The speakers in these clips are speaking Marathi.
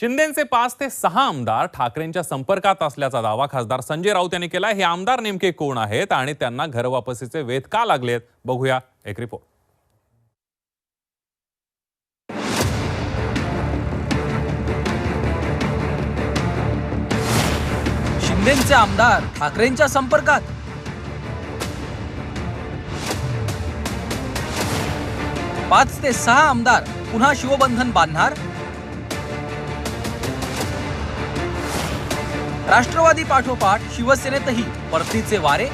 शिंदेचे 5 ते 6 आमदार ठाकरेंच्या संपर्कात असल्याचा दावा खासदार संजय राऊत यांनी केला। हे आमदार नेमके कोण आहेत आणि त्यांना घरवापसीचे वेध का लागलेत, बघूया एक रिपोर्ट। शिंदेचे आमदार ठाकरेंच्या संपर्कात। पाच ते 6 आमदार पुन्हा शिवबंधन बांधणार। राष्ट्रवादी पाठोपाठ शिवसेनेतही परतीचे वारे।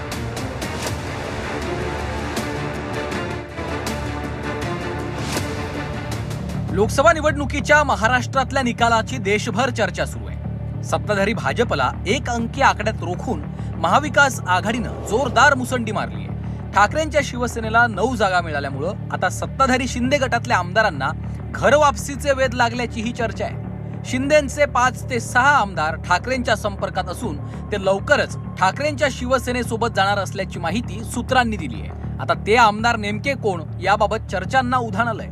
लोकसभा निवडणुकीच्या महाराष्ट्रातल्या निकालाची देशभर चर्चा सुरू आहे। सत्ताधारी भाजपला एक अंकी आकड्यात रोखून महाविकास आघाडीनं जोरदार मुसंडी मारली आहे। ठाकरेंच्या शिवसेनेला 9 जागा मिळाल्यामुळे आता सत्ताधारी शिंदे गटातल्या आमदारांना घरवापसीचे वेध लागल्याची ही चर्चा आहे। शिंदेचे 5 ते 6 आमदार ठाकरेंच्या संपर्कात असून ते लवकरच ठाकरेंच्या शिवसेनेसोबत जाणार असल्याची माहिती सूत्रांनी दिली आहे। आता ते आमदार नेमके कोण याबाबत चर्चांना उधाण आलंय।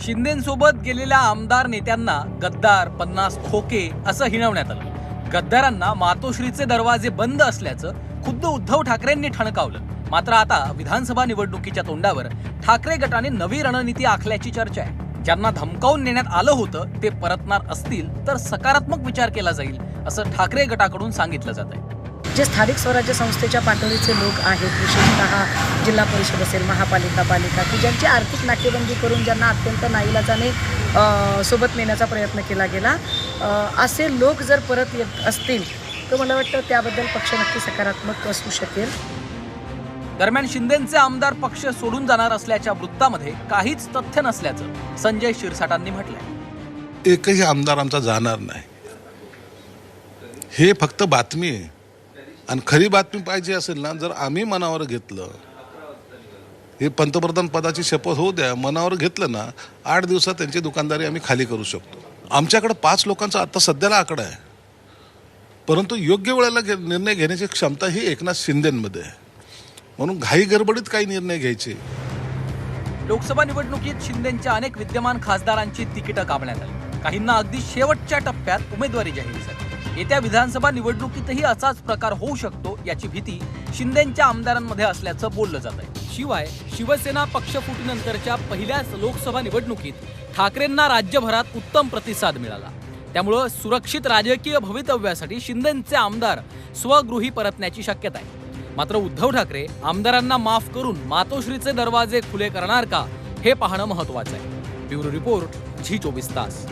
शिंदेसोबत गेलेल्या आमदार नेत्यांना गद्दार, 50 खोके असं हिणवण्यात आलं। गद्दारांना मातोश्रीचे दरवाजे बंद असल्याचं खुद्द उद्धव ठाकरेंनी ठणकावलं। मात्र आता विधानसभा निवडणुकीच्या तोंडावर ठाकरे गटाने नवी रणनीती आखल्याची चर्चा आहे। ज्यांना धमकावून नेण्यात आलं होतं ते परतणार असतील तर सकारात्मक विचार केला जाईल असं ठाकरे गटाकडून सांगितलं जात आहे। जे स्थानिक स्वराज्य संस्थेच्या पातळीचे लोक आहेत, विशेषतः जिल्हा परिषद असेल, महापालिका, पालिका, की ज्यांची आर्थिक नाकेबंदी करून ज्यांना अत्यंत नाईलाजाने सोबत नेण्याचा प्रयत्न केला गेला, असे लोक जर परत येत असतील तर मला वाटतं त्याबद्दल पक्ष नक्की सकारात्मक असू शकेल। दरम्यान शिंदेचे आमदार पक्ष सोडून जाणार असल्याच्या वृत्तामध्ये काहीच तथ्य नसल्याचं संजय शिरसाटांनी म्हटलंय। एकही आमदार आमचा जाणार नाही, हे फक्त बातमी आहे। आणि खरी बातमी पाहिजे असेल ना, जर आम्ही मनावर घेतलं, हे पंतप्रधान पदाची शपथ होऊ द्या, मनावर घेतलं ना, 8 दिवसात त्यांची दुकानदारी आम्ही खाली करू शकतो। आमच्याकडे 5 लोकांचा आता सध्याला आकडा आहे, परंतु योग्य वेळेला निर्णय घेण्याची क्षमता ही एकनाथ शिंदेमध्ये आहे। म्हणून घाई गडबडीत काही निर्णय घ्यायचे। लोकसभा निवडणुकीत शिंदेच्या अनेक विद्यमान खासदारांची तिकीटं कापण्यात आली। काहींना अगदी शेवटच्या टप्प्यात उमेदवारी जाहीर झाली। येत्या विधानसभा निवडणुकीतही असाच प्रकार होऊ शकतो याची भीती शिंदेच्या आमदारांमध्ये असल्याचं बोललं जात आहे। शिवाय शिवसेना पक्षफुटीनंतरच्या पहिल्याच लोकसभा निवडणुकीत ठाकरेंना राज्यभरात उत्तम प्रतिसाद मिळाला। त्यामुळे सुरक्षित राजकीय भवितव्यासाठी शिंदेचे आमदार स्वगृही परतण्याची शक्यता आहे। मात्र उद्धव ठाकरे आमदारांना माफ करून मातोश्रीचे दरवाजे खुले करणार का, हे पाहणं महत्त्वाचं आहे। ब्युरो रिपोर्ट, झी 24 तास।